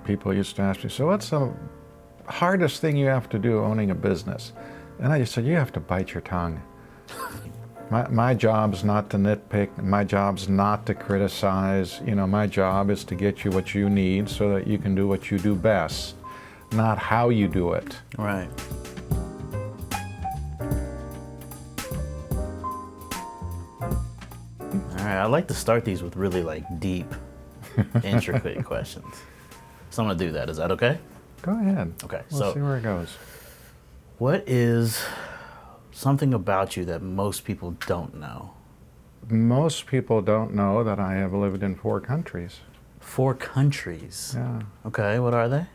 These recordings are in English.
people used to ask me, so what's the hardest thing you have to do owning a business? And I just said, you have to bite your tongue. My job's not to nitpick. My job's not to criticize. You know, my job is to get you what you need so that you can do what you do best, not how you do it. Right. All right, I like to start these with really like deep, intricate questions. So I'm gonna do that. Is that okay? Go ahead. Okay. We'll see where it goes. What is something about you that most people don't know? Most people don't know that I have lived in 4 countries. 4 countries? Yeah. Okay, what are they?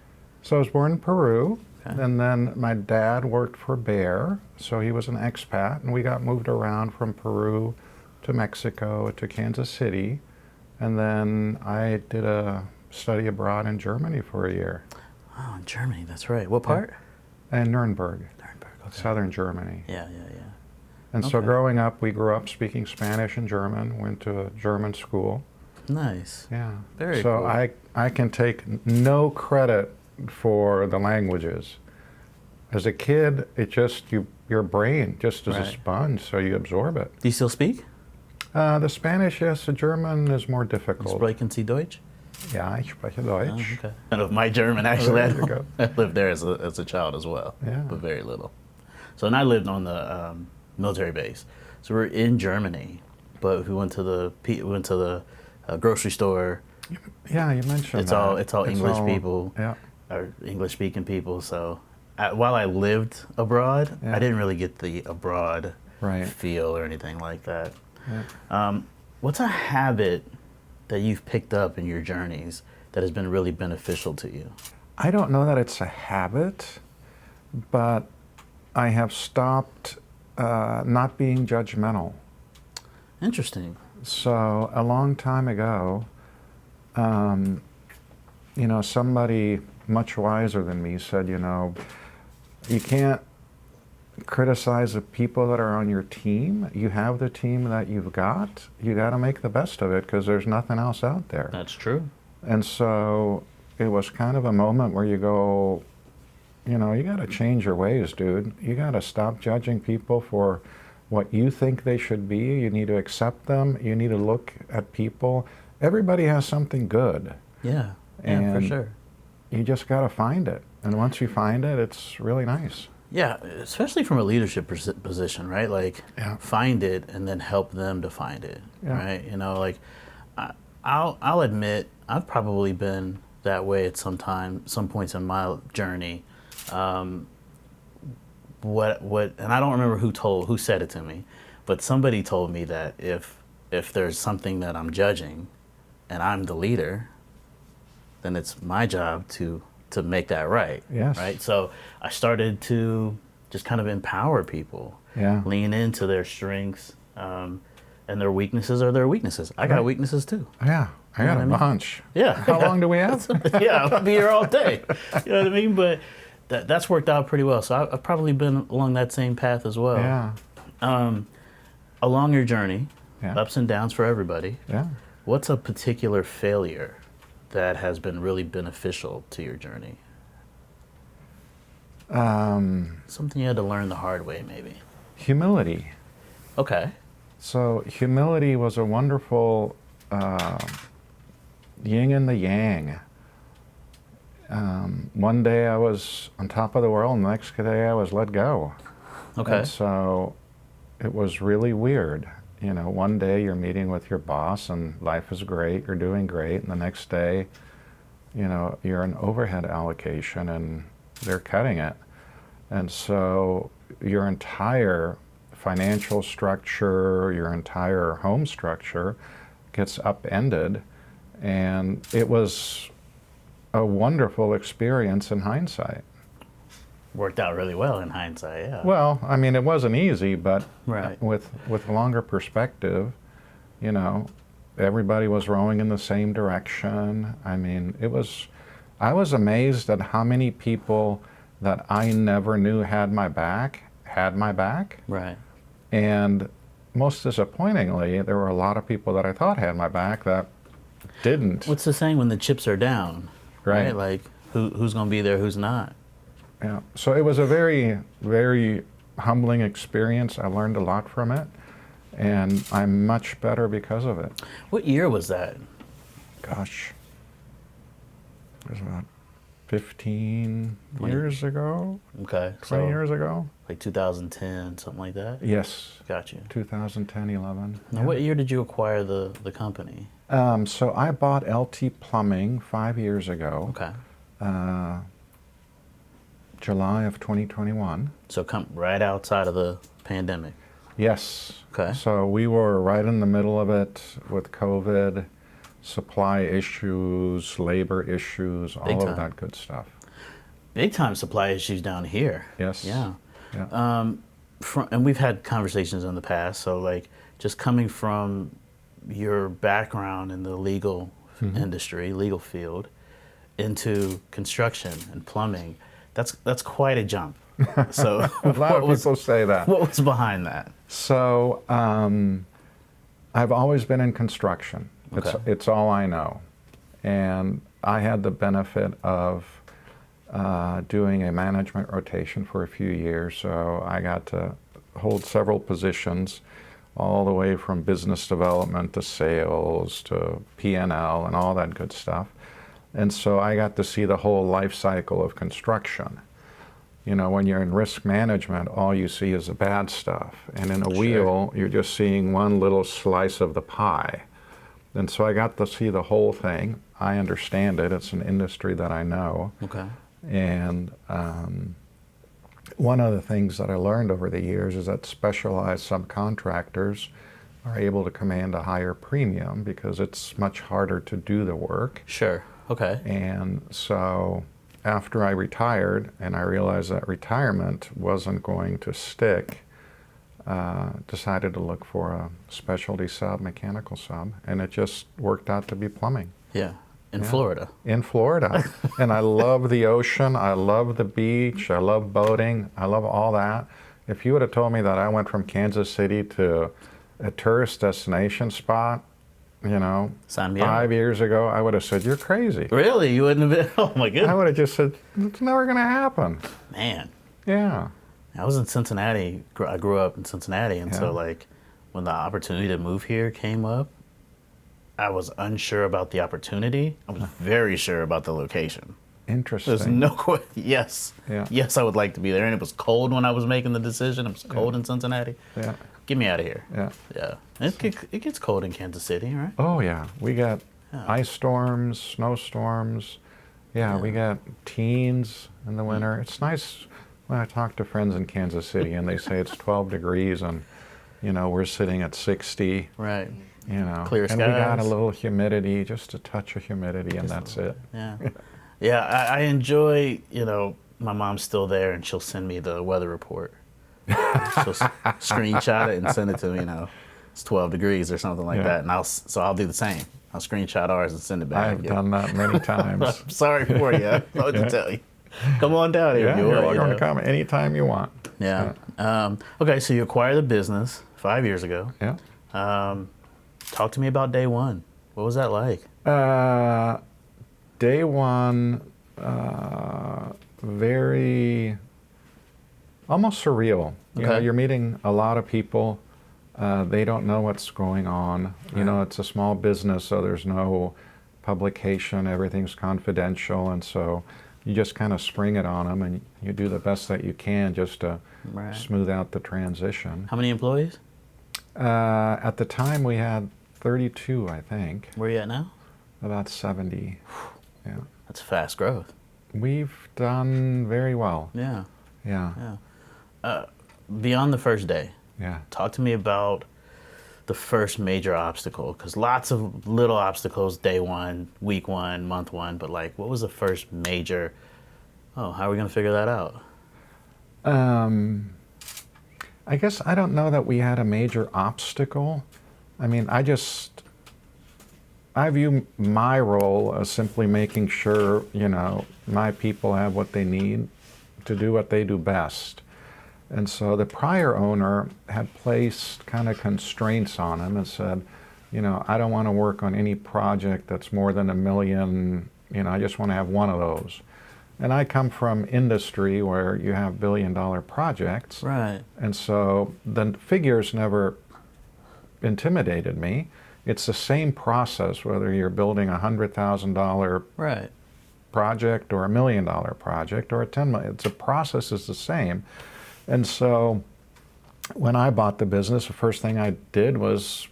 So I was born in Peru, Okay. and then my dad worked for Bear, so he was an expat, and we got moved around from Peru to Mexico to Kansas City, and then I did a study abroad in Germany for a year. Oh, in Germany, that's right. What part? And Nuremberg, Nuremberg, okay. southern Germany. Yeah. And so Okay. growing up, we grew up speaking Spanish and German, went to a German school. Nice. Yeah. Very so cool. I can take no credit for the languages. As a kid, it just, your brain just is a Right. sponge, so you absorb it. Do you still speak? The Spanish, yes. The German is more difficult. Sprechen Sie Deutsch? Ja, ich spreche Oh, Deutsch. okay. And of my German, actually, There you go. I lived there as a child as well, Yeah. but very little. So, and I lived on the military base. So we're in Germany, but we went to the grocery store. Yeah, you mentioned It's that. all English people, Yeah. or English speaking people. So while I lived abroad, Yeah. I didn't really get the abroad Right. feel or anything like that. Yeah. What's a habit that you've picked up in your journeys that has been really beneficial to you? I don't know that it's a habit, but I have stopped not being judgmental. Interesting. So a long time ago, somebody much wiser than me said, you can't criticize the people that are on your team. You have the team that you've got. You got to make the best of it because there's nothing else out there. That's true. And so it was kind of a moment where you go, you got to change your ways, dude. You got to stop judging people for what you think they should be. You need to accept them. You need to look at people. Everybody has something good. Yeah, for And sure. You just got to find it. And once you find it, it's really nice. Yeah, especially from a leadership position, right? Like, Yeah. find it and then help them to find it, Yeah. right? I'll admit I've probably been that way at some points in my journey. And I don't remember who said it to me, but somebody told me that if there's something that I'm judging, and I'm the leader, then it's my job to make that right. Yes. Right. So I started to just kind of empower people, Yeah. lean into their strengths, and their weaknesses are their weaknesses. I got Right. weaknesses too. Yeah, I got know a what I mean? bunch. Yeah. How long do we have? Yeah, I'll be here all day. You know what I mean? But that's worked out pretty well. So I've probably been along that same path as well. Yeah. Along your journey, Yeah. ups and downs for everybody. Yeah. What's a particular failure that has been really beneficial to your journey? Something you had to learn the hard way, maybe. Humility. Okay. So humility was a wonderful yin and the yang. One day I was on top of the world, and the next day I was let go. Okay. And so it was really weird. One day you're meeting with your boss and life is great, you're doing great, and the next day, you're an overhead allocation and they're cutting it. And so your entire financial structure, your entire home structure gets upended. And it was a wonderful experience in hindsight. Worked out really well in hindsight, yeah. Well, I mean, it wasn't easy, but Right. with a longer perspective, everybody was rowing in the same direction. I mean, I was amazed at how many people that I never knew had my back. Right. And most disappointingly, there were a lot of people that I thought had my back that didn't. What's the saying? When the chips are down, Right. Like who's going to be there, who's not. Yeah. So it was a very, very humbling experience. I learned a lot from it, and I'm much better because of it. What year was that? Gosh, it was about 15 20. years ago, Okay. 20 So years ago. like 2010, something like that? Yes, Got you. 2010, 11. Now, what year did you acquire the company? So I bought LT Plumbing 5 years ago, Okay. July of 2021. So come right outside of the pandemic. Yes. Okay. So we were right in the middle of it with COVID, supply issues, labor issues, all Big of time. that good stuff. Big time supply issues down here. Yes. Yeah. Yeah. And we've had conversations in the past. So like just coming from your background in the legal industry, legal field, into construction and plumbing, that's quite a jump. So A lot of people say that. what was behind that? So I've always been in construction. Okay. It's all I know. And I had the benefit of doing a management rotation for a few years. So I got to hold several positions, all the way from business development to sales to P&L and all that good stuff. And so I got to see the whole life cycle of construction. You know, when you're in risk management, all you see is the bad stuff. And in a wheel, you're just seeing one little slice of the pie. And so I got to see the whole thing. I understand it. It's an industry that I know. Okay. And one of the things that I learned over the years is that specialized subcontractors are able to command a higher premium because it's much harder to do the work. Sure. Okay. And so after I retired and I realized that retirement wasn't going to stick, decided to look for a specialty sub, mechanical sub, and it just worked out to be plumbing. Yeah. In Florida. In Florida. And I love the ocean, I love the beach, I love boating, I love all that. If you would have told me that I went from Kansas City to a tourist destination spot, you know, Sign me up. 5 years ago, I would have said, you're crazy. Really? You wouldn't have been? Oh my I goodness. would have just said, it's never going to happen. Man. Yeah. I was in Cincinnati. I grew up in Cincinnati, and so Yeah. like when the opportunity to move here came up, I was unsure about the opportunity. I was very sure about the location. Interesting. There's no question. Yes. Yeah. Yes, I would like to be there. And it was cold when I was making the decision. It was cold in Cincinnati. Yeah. Get me out of here. Yeah. Yeah. It gets cold in Kansas City, right? Oh, yeah. We got Yeah. ice storms, snowstorms. Yeah, we got teens in the winter. It's nice when I talk to friends in Kansas City and they say it's 12 degrees and, you know, we're sitting at 60, Right. you know. Clear and we got a skies. little humidity, just a touch of humidity, and that's it. Yeah. Yeah. I enjoy, you know, my mom's still there and she'll send me the weather report. She'll screenshot it and send it to me, you know, it's 12 degrees or something like Yeah. that. And I'll do the same. I'll screenshot ours and send it back. I've done that many times. I'm sorry for you. I don't know what to tell you. Come on down here. Yeah, if you you're want, welcome you to know. come anytime you want. Yeah. Okay, so you acquired the business 5 years ago. Yeah. Talk to me about day one. What was that like? Day one, very, almost surreal. You know, Okay. you're meeting a lot of people. They don't know what's going on. You know, it's a small business, so there's no publication. Everything's confidential, and so you just kind of spring it on them, and you do the best that you can just to Right. smooth out the transition. How many employees? At the time, we had 32, I think, Where are you at now? about 70. Yeah. That's fast growth. We've done very well. Yeah. Yeah. Yeah. Beyond the first day, Yeah. talk to me about the first major obstacle, because lots of little obstacles day one, week one, month one, but like what was the first major, how are we going to figure that out? I guess I don't know that we had a major obstacle. I mean, I view my role as simply making sure, you know, my people have what they need to do what they do best. And so the prior owner had placed kind of constraints on him and said, you know, I don't want to work on any project that's more than $1 million I just want to have one of those. And I come from industry where you have billion-dollar projects. Right. And so the figures never intimidated me. It's the same process, whether you're building a $100,000 Right. project or $1 million project or a 10 million. The process is the same. And so when I bought the business, the first thing I did was,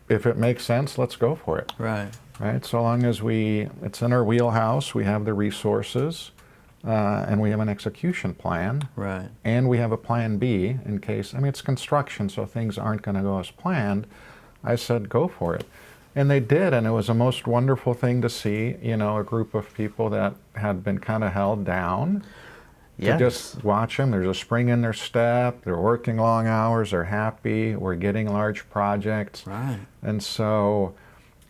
if it makes sense, let's go for it. Right. Right? So long as it's in our wheelhouse, we have the resources, and we have an execution plan. Right. And we have a plan B in case, it's construction, so things aren't going to go as planned. I said, go for it. And they did, and it was a most wonderful thing to see, a group of people that had been kind of held down. Yes. To just watch them. There's a spring in their step. They're working long hours. They're happy. We're getting large projects. Right. And so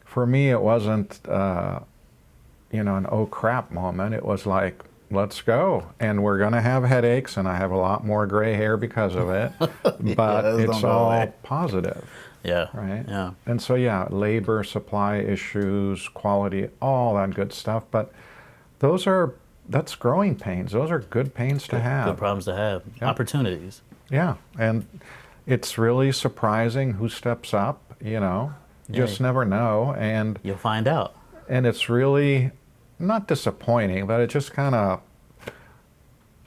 for me, it wasn't, an oh crap moment. It was like, let's go. And we're going to have headaches, and I have a lot more gray hair because of it. But it's all positive. Yeah. Right? Yeah. And so, labor, supply issues, quality, all that good stuff. But that's growing pains. Those are good pains to have. Good problems to have. Yeah. Opportunities. Yeah. And it's really surprising who steps up, just never know. And you'll find out. And it's really not disappointing, but it just kind of,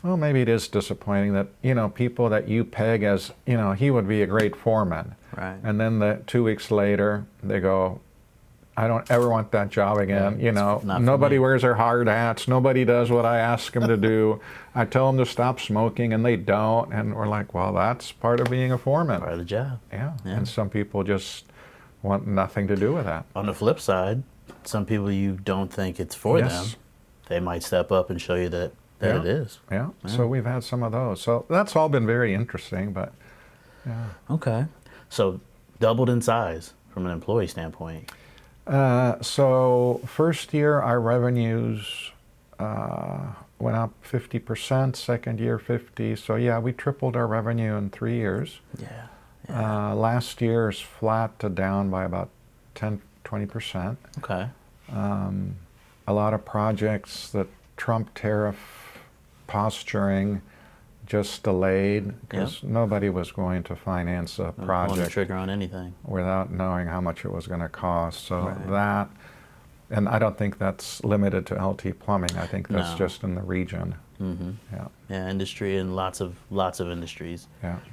well, maybe it is disappointing that, people that you peg as, he would be a great foreman. Right. And then 2 weeks later, they go, I don't ever want that job again. Nobody wears their hard hats. Nobody does what I ask them to do. I tell them to stop smoking, and they don't. And we're like, well, that's part of being a foreman. Part of the job. Yeah. And some people just want nothing to do with that. On the flip side, some people you don't think it's for them, they might step up and show you that it is. Yeah. So we've had some of those. So that's all been very interesting, but yeah. Okay. So doubled in size from an employee standpoint. So first year our revenues went up 50%, second year 50. So we tripled our revenue in 3 years. Yeah. Last year is flat to down by about 10-20%. Okay. A lot of projects, the Trump tariff posturing just delayed because nobody was going to finance a project. Pulling the trigger on anything without knowing how much it was going to cost. So that, and I don't think that's limited to LT Plumbing. I think that's just in the region. Mm-hmm. Yeah. Yeah, industry and lots of industries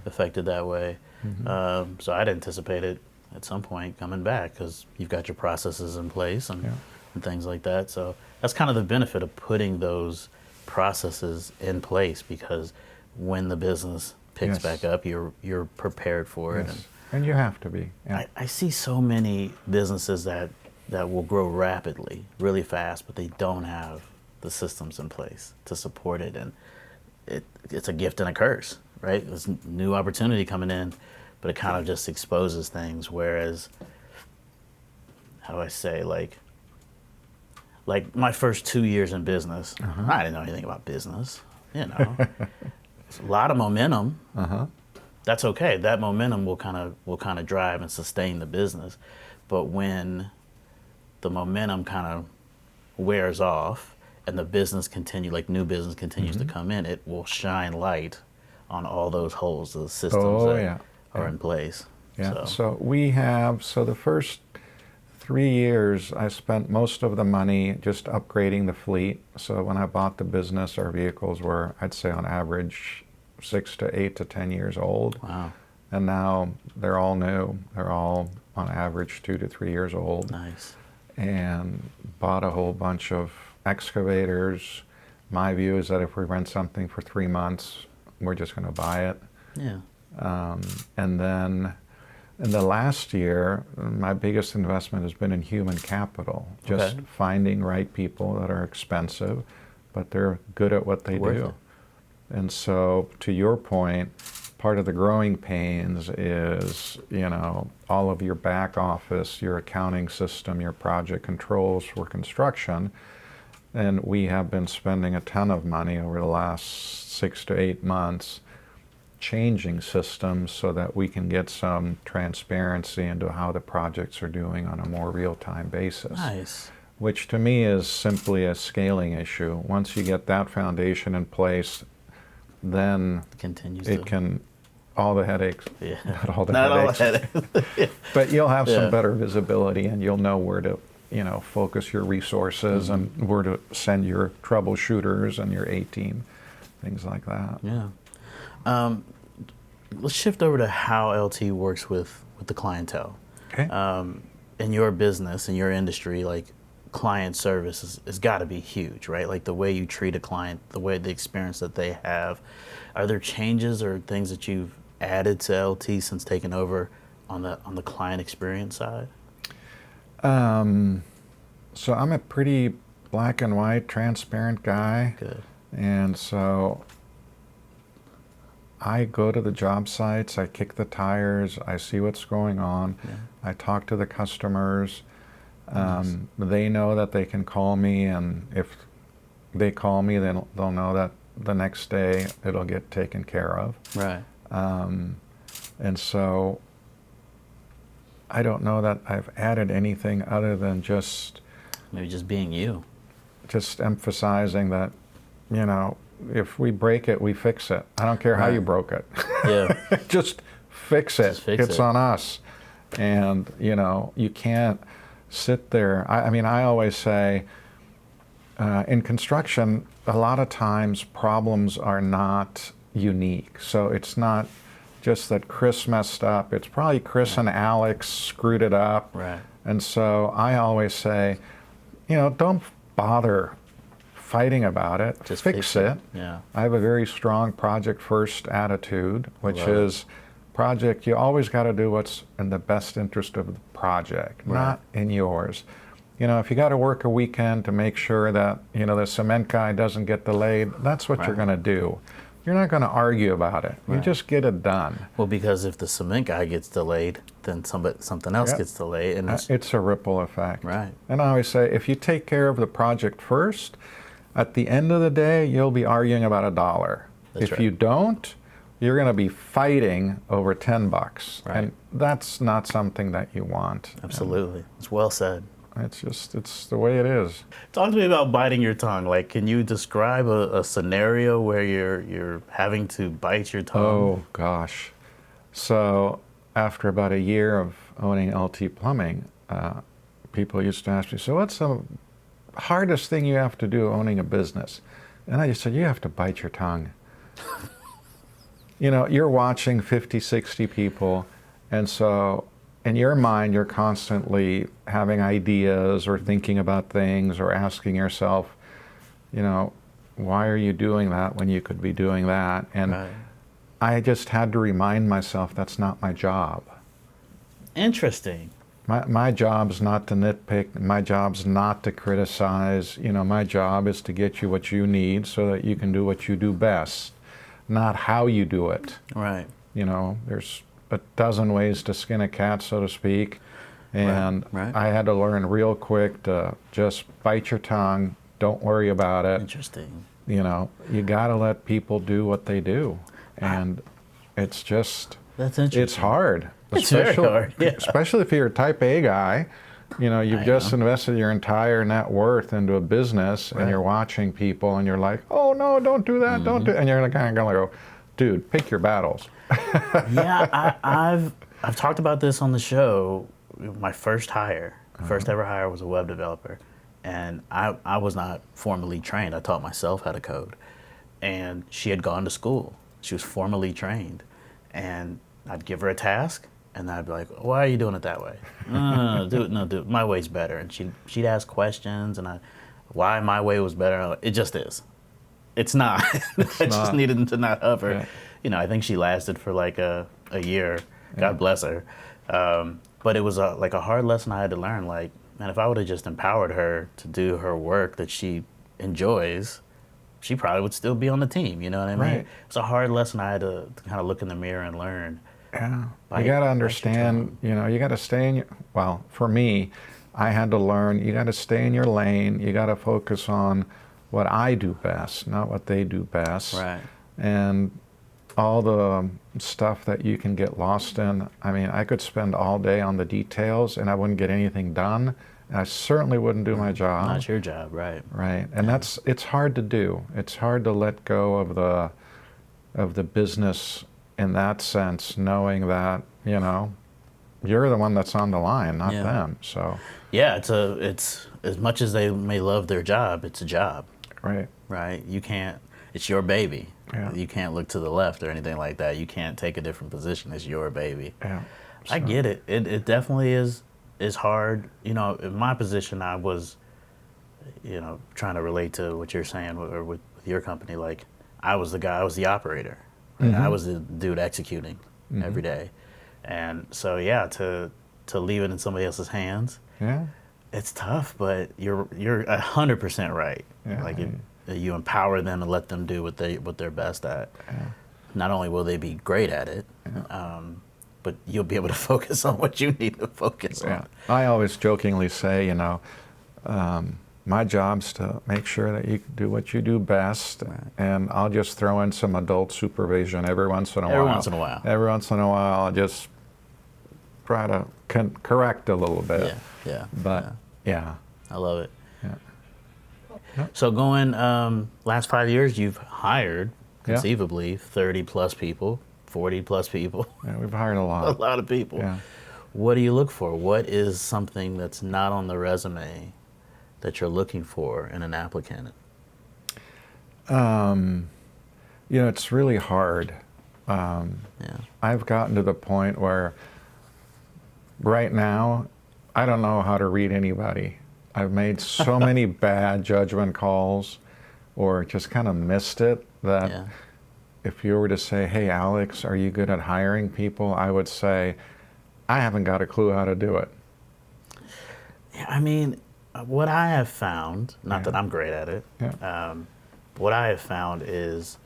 affected that way. Mm-hmm. So I'd anticipate it at some point coming back because you've got your processes in place and things like that. So that's kind of the benefit of putting those processes in place, because when the business picks back up, you're prepared for it. And you have to be. Yeah. I see so many businesses that will grow rapidly, really fast, but they don't have the systems in place to support it. And it's a gift and a curse, right? There's new opportunity coming in, but it kind of just exposes things. Whereas, how do I say, like my first 2 years in business, I didn't know anything about business, It's a lot of momentum. That's okay. That momentum will kind of drive and sustain the business. But when the momentum kind of wears off and the business new business continues to come in, it will shine light on all those holes, those systems that are in place. Yeah. So the first 3 years, I spent most of the money just upgrading the fleet. So when I bought the business, our vehicles were, I'd say on average, 6 to 8 to 10 years old. Wow. And now they're all new. They're all on average 2 to 3 years old. Nice. And bought a whole bunch of excavators. My view is that if we rent something for 3 months, we're just going to buy it. Yeah. And then in the last year, my biggest investment has been in human capital. Just finding right people that are expensive, but they're good at what they do. And so, to your point, part of the growing pains is, all of your back office, your accounting system, your project controls for construction. And we have been spending a ton of money over the last 6 to 8 months changing systems so that we can get some transparency into how the projects are doing on a more real-time basis. Nice. which to me is simply a scaling issue. Once you get that foundation in place, then Continues it to. can, all the headaches, Yeah. not all the Not all headaches, the headaches. but you'll have Yeah. some better visibility and you'll know where to, focus your resources and where to send your troubleshooters and your A-team, things like that. Yeah. Let's shift over to how LT works with the clientele. Okay. In your business, in your industry, like client service has got to be huge, right? Like the way you treat a client, the experience that they have. Are there changes or things that you've added to LT since taking over on the client experience side? So I'm a pretty black and white, transparent guy. Good. And so I go to the job sites, I kick the tires, I see what's going on, I talk to the customers. They know that they can call me, and if they call me, then they'll know that the next day it'll get taken care of. Right. And so I don't know that I've added anything other than just Maybe just being you. emphasizing that, if we break it, we fix it. I don't care how you broke it. Yeah. Just fix it. Just fix It's it. on us. And, you can't sit there. I always say, in construction, a lot of times problems are not unique. So it's not just that Chris messed up. It's probably Chris and Alex screwed it up. Right. And so I always say, don't bother fighting about it. Just fix it. Yeah. I have a very strong project first attitude, which Love it. is project, you always got to do what's in the best interest of the project, not in yours. If you got to work a weekend to make sure that, the cement guy doesn't get delayed, that's what you're going to do. You're not going to argue about it. You just get it done. Well, because if the cement guy gets delayed, then something else gets delayed, and It's a ripple effect. Right. And I always say, if you take care of the project first, at the end of the day, you'll be arguing about $1. That's If right. you don't, you're going to be fighting over $10. Right. And that's not something that you want. Absolutely. It's well said. It's the way it is. Talk to me about biting your tongue. Like, can you describe a scenario where you're having to bite your tongue? Oh, gosh. So after about a year of owning LT Plumbing, people used to ask me, so what's the hardest thing you have to do owning a business? And I just said, you have to bite your tongue. You're watching 50, 60 people, and so in your mind, you're constantly having ideas or thinking about things or asking yourself, why are you doing that when you could be doing that? And Right. I just had to remind myself that's not my job. Interesting. My job's not to nitpick. My job's not to criticize. My job is to get you what you need so that you can do what you do best, not how you do it. Right. There's a dozen ways to skin a cat, so to speak. And Right. I had to learn real quick to just bite your tongue. Don't worry about it. Interesting. You got to let people do what they do. And it's just, That's interesting. it's hard. It's very hard, yeah. Especially if you're a type A guy. You've just invested your entire net worth into a business and you're watching people and you're like, oh no, don't do that, don't do it. And you're kind of going to go, dude, pick your battles. Yeah, I've talked about this on the show. My first ever hire was a web developer, and I was not formally trained. I taught myself how to code, and she had gone to school. She was formally trained, and I'd give her a task, and I'd be like, "Why are you doing it that way? Do it. My way's better." And she'd ask questions, and why my way was better. It just is. It's not. I just needed to not hover. Yeah. I think she lasted for like a year. God bless her. But it was like a hard lesson I had to learn. Like, man, if I would have just empowered her to do her work that she enjoys, she probably would still be on the team. You know what I mean? Right. It's a hard lesson I had to kind of look in the mirror and learn. Yeah. You got to understand, you got to stay in your, well, for me, I had to learn, you got to stay in your lane. You got to focus on what I do best, not what they do best. Right. And all the stuff that you can get lost in. I could spend all day on the details and I wouldn't get anything done. I certainly wouldn't do my job. Not your job, right? Right, and it's hard to do. It's hard to let go of the business in that sense, knowing that you're the one that's on the line, not Yeah. them. So Yeah, it's as much as they may love their job, it's a job, right, right? You can't. It's your baby. Yeah. You can't look to the left or anything like that. You can't take a different position. It's your baby. yeah. I get it. It definitely is hard. In my position, I was, trying to relate to what you're saying or with your company. Like, I was the guy, I was the operator. Right? I was the dude executing every day. And so, yeah, to leave it in somebody else's hands, Yeah. it's tough, but you're 100% right. Yeah, Like, you empower them and let them do what they're best at. Yeah. Not only will they be great at it, but you'll be able to focus on what you need to focus Yeah. on. I always jokingly say, my job's to make sure that you do what you do best, and I'll just throw in some adult supervision every once in a while. Every once in a while. Every once in a while, I'll just try to correct a little bit. Yeah. But yeah. I love it. Yeah. So going last 5 years, you've hired conceivably 30 plus people, 40 plus people, Yeah, we've hired a a lot. lot of people. Yeah. What do you look for? What is something that's not on the resume that you're looking for in an applicant? It's really hard. Yeah. I've gotten to the point where right now, I don't know how to read anybody. I've made so many bad judgment calls or just kind of missed it that Yeah. if you were to say, hey, Alex, are you good at hiring people? I would say, I haven't got a clue how to do it. Yeah, I mean, what I have found, not that I'm great at it, Yeah. what I have found is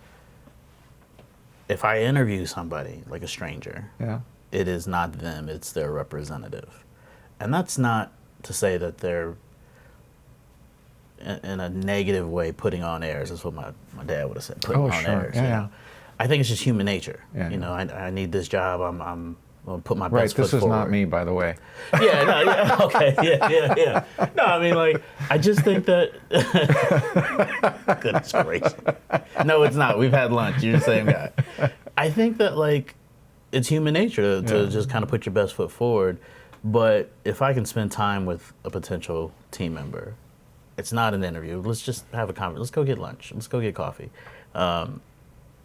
if I interview somebody, like a stranger, Yeah. it is not them, it's their representative. And that's not to say that they're in a negative way putting on airs. That's what my dad would have said, putting Oh, on sure. airs. Yeah, you yeah. know? I think it's just human nature. Yeah, I need this job. I'm going to put my Right, best foot this is forward. not me, by the way. Yeah, no, yeah, okay, yeah. No, I mean, like, I just think that. Goodness gracious. No, it's not. We've had lunch. You're the same guy. I think that, like, it's human nature to just kind of put your best foot forward. But if I can spend time with a potential team member, it's not an interview. Let's just have a conversation. Let's go get lunch. Let's go get coffee.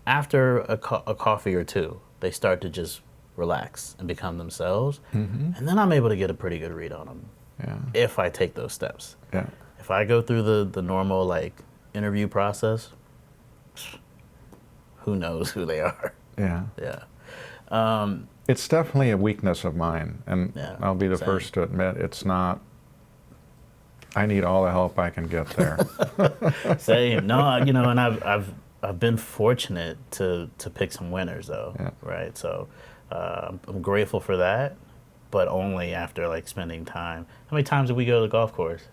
After a coffee or two, they start to just relax and become themselves. And then I'm able to get a pretty good read on them Yeah. if I take those steps. Yeah. If I go through the normal, like, interview process, who knows who they are. Yeah. Yeah. It's definitely a weakness of mine, and Yeah, I'll be the same. first to admit it's not. I need all the help I can get there. Same. No, and I've been fortunate to pick some winners though. Yeah. Right. So I'm grateful for that, but only after, like, spending time. How many times did we go to the golf course?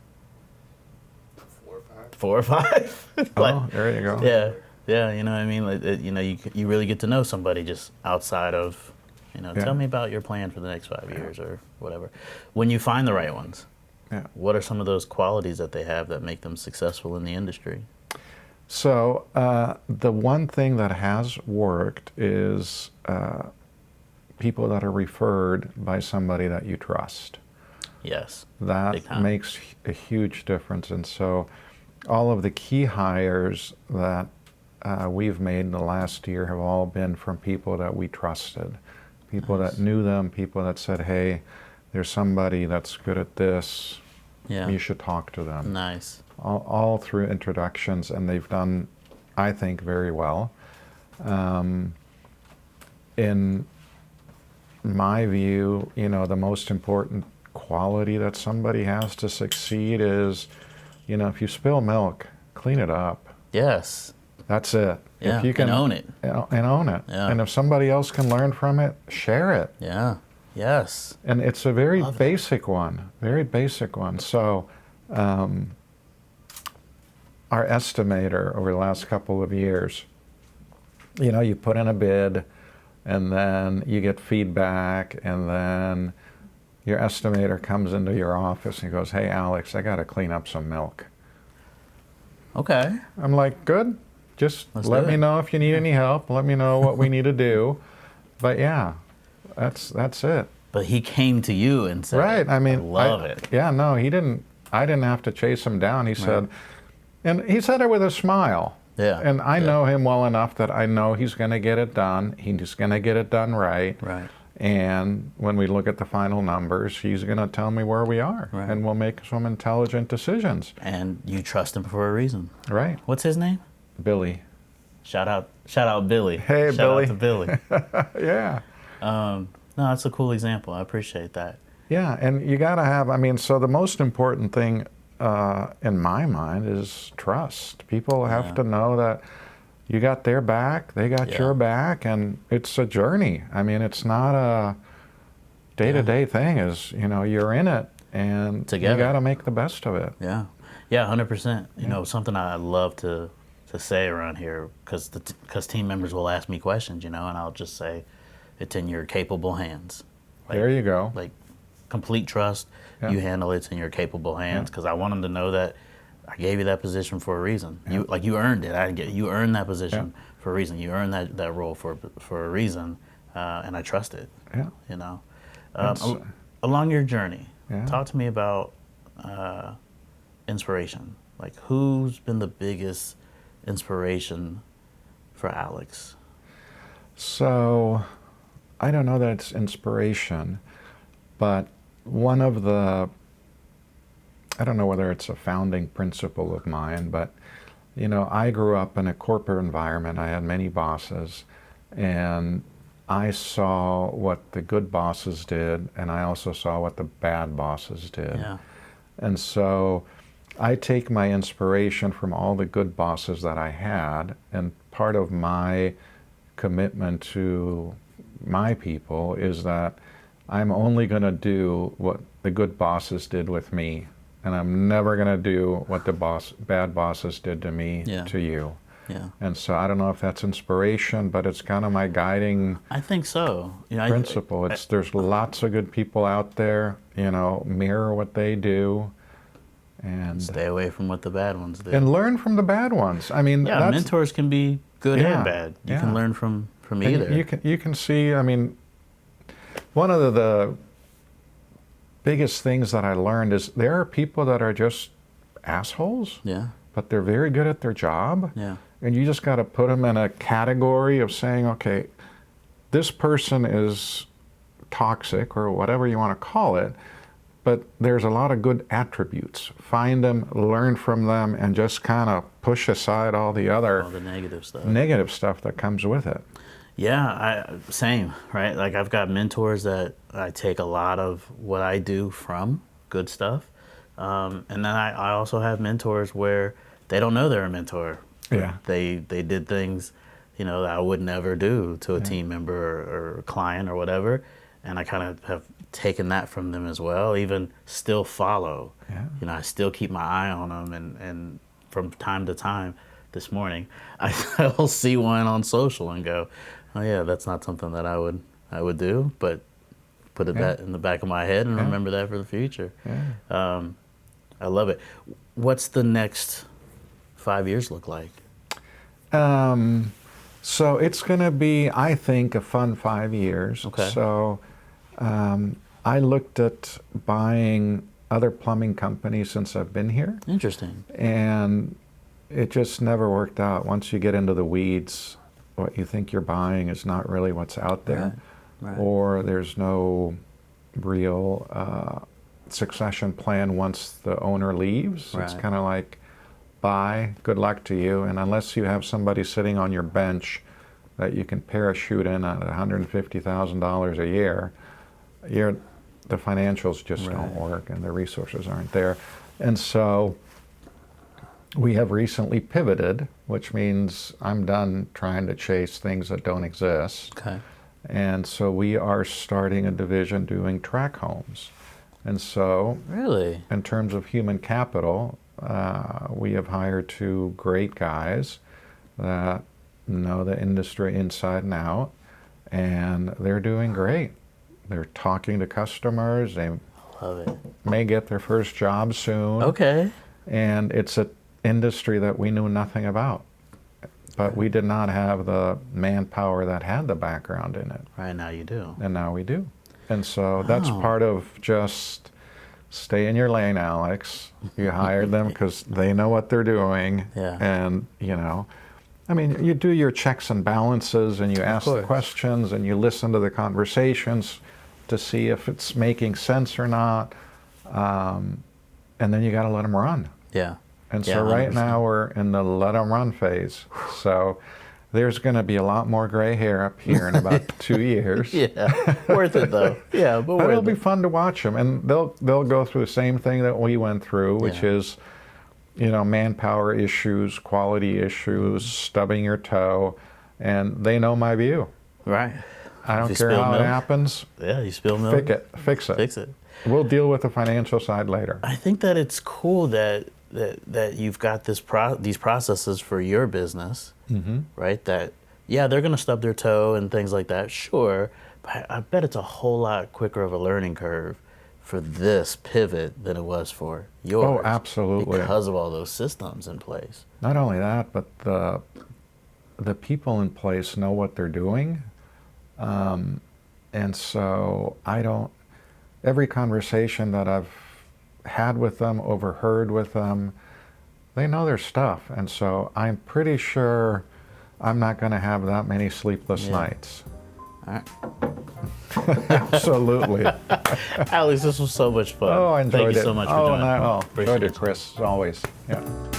4 or 5. Like, Oh, there you go. yeah. Yeah. You know what I mean? Like, you really get to know somebody just outside of, Yeah. tell me about your plan for the next 5 years or whatever. When you find the right ones, Yeah. what are some of those qualities that they have that make them successful in the industry? So the one thing that has worked is people that are referred by somebody that you trust. Yes. Big That time. makes a huge difference. And so all of the key hires that we've made in the last year have all been from people that we trusted, people Nice. that knew them, people that said, hey, there's somebody that's good at this. Yeah. You should talk to them. Nice. All through introductions, and they've done, I think, very well. In my view, the most important quality that somebody has to succeed is, if you spill milk, clean it up. Yes. That's it. Yeah. If you can and own it. and own it, Yeah. and if somebody else can learn from it, share it. Yeah. Yes. And it's a very Love that. basic one, very basic one. So our estimator over the last couple of years, you put in a bid and then you get feedback and then your estimator comes into your office and he goes, "Hey, Alex, I got to clean up some milk." Okay. I'm like, "Good. Just Let's let do me it." know if you need any help. Let me know what we need to do." But yeah, that's it. But he came to you and said, Right. I mean, love it. Yeah, no, he didn't. I didn't have to chase him down. He said, and he said it with a smile. Yeah. And I yeah. know him well enough that I know he's going to get it done. He's going to get it done right. Right. And when we look at the final numbers, he's going to tell me where we are. Right. And we'll make some intelligent decisions. And you trust him for a reason. Right. What's his name? Billy. Shout out Billy. Hey, Shout Billy. out to Billy. Yeah. No, that's a cool example. I appreciate that. Yeah, and you got to have, I mean, so the most important thing in my mind is trust. People have to know that you got their back, they got your back, and it's a journey. I mean, it's not a day-to-day thing. You're in it, and Together. you got to make the best of it. Yeah. Yeah, 100%. You know, something I love to say around here, because team members will ask me questions, and I'll just say, it's in your capable hands. There you go. Like, complete trust. Yeah. You handle it. It's in your capable hands, because I want them to know that I gave you that position for a reason. Yeah. You earned it. You earned that position for a reason. You earned that role for a reason, and I trust it. Yeah. Along your journey, Yeah. talk to me about inspiration. Like, who's been the biggest inspiration for Alex? So, I don't know that it's inspiration, but one of the, I don't know whether it's a founding principle of mine, but I grew up in a corporate environment. I had many bosses, and I saw what the good bosses did, and I also saw what the bad bosses did. Yeah. And so I take my inspiration from all the good bosses that I had, and part of my commitment to my people is that I'm only going to do what the good bosses did with me, and I'm never going to do what the bad bosses did to me to you. Yeah. And so I don't know if that's inspiration, but it's kind of my guiding I think so. principle. There's lots of good people out there, mirror what they do. And Stay away from what the bad ones do. and learn from the bad ones. I mean, Yeah, mentors can be good Yeah, and bad. You yeah. can learn from and either. you can see. I mean, one of the biggest things that I learned is there are people that are just assholes, Yeah. but they're very good at their job. Yeah. And you just got to put them in a category of saying, okay, this person is toxic or whatever you want to call it, but there's a lot of good attributes. Find them, learn from them, and just kind of push aside all the other All the negative stuff. negative stuff that comes with it. Yeah, same, right? Like, I've got mentors that I take a lot of what I do from, good stuff. And then I also have mentors where they don't know they're a mentor. Yeah. They did things, that I would never do to a team member or a client or whatever. And I kind of have taken that from them as well, even still follow. Yeah. I still keep my eye on them. And from time to time, this morning, I will see one on social and go, oh yeah, that's not something that I would do, but put it that in the back of my head and remember that for the future. Yeah. I love it. What's the next 5 years look like? So it's going to be, I think, a fun 5 years. Okay. So I looked at buying other plumbing companies since I've been here, Interesting. and it just never worked out. Once you get into the weeds, what you think you're buying is not really what's out there, Right. or there's no real succession plan once the owner leaves. It's Right. kind of like, bye, good luck to you, and unless you have somebody sitting on your bench that you can parachute in at $150,000 a year, the financials just don't work and the resources aren't there. And so we have recently pivoted, which means I'm done trying to chase things that don't exist. Okay. And so we are starting a division doing track homes. And so Really? in terms of human capital, we have hired two great guys that know the industry inside and out, and they're doing great. They're talking to customers. They Love it. may get their first job soon. Okay. And it's an industry that we knew nothing about. But we did not have the manpower that had the background in it. Right now you do. And now we do. And so that's part of just stay in your lane, Alex. You hired them because they know what they're doing. Yeah. And, you know, I mean, you do your checks and balances and you ask the questions and you listen to the conversations to see if it's making sense or not. And then you got to let them run. Yeah. And Yeah, so right 100%. now we're in the let them run phase. So there's going to be a lot more gray hair up here in about 2 years. Yeah. Worth it though. Yeah, but But it'll worth be it. fun to watch them, and they'll go through the same thing that we went through, which Yeah. is, you know, manpower issues, quality issues, stubbing your toe, and they know my view. Right. I don't you care spill how it milk, happens. Yeah, you spill milk. Fix it. Fix it. We'll deal with the financial side later. I think that it's cool that you've got these processes for your business, right? That they're gonna stub their toe and things like that, sure. But I bet it's a whole lot quicker of a learning curve for this pivot than it was for yours. Oh, absolutely. Because of all those systems in place. Not only that, but the people in place know what they're doing, and so every conversation that I've had with them, overheard with them, they know their stuff, and so I'm pretty sure I'm not going to have that many sleepless nights. All right. Absolutely. Alex, this was so much fun. Oh, I enjoyed it. Thank you so much for oh, joining. no, Appreciate enjoyed it, it. Chris, as always. Yeah.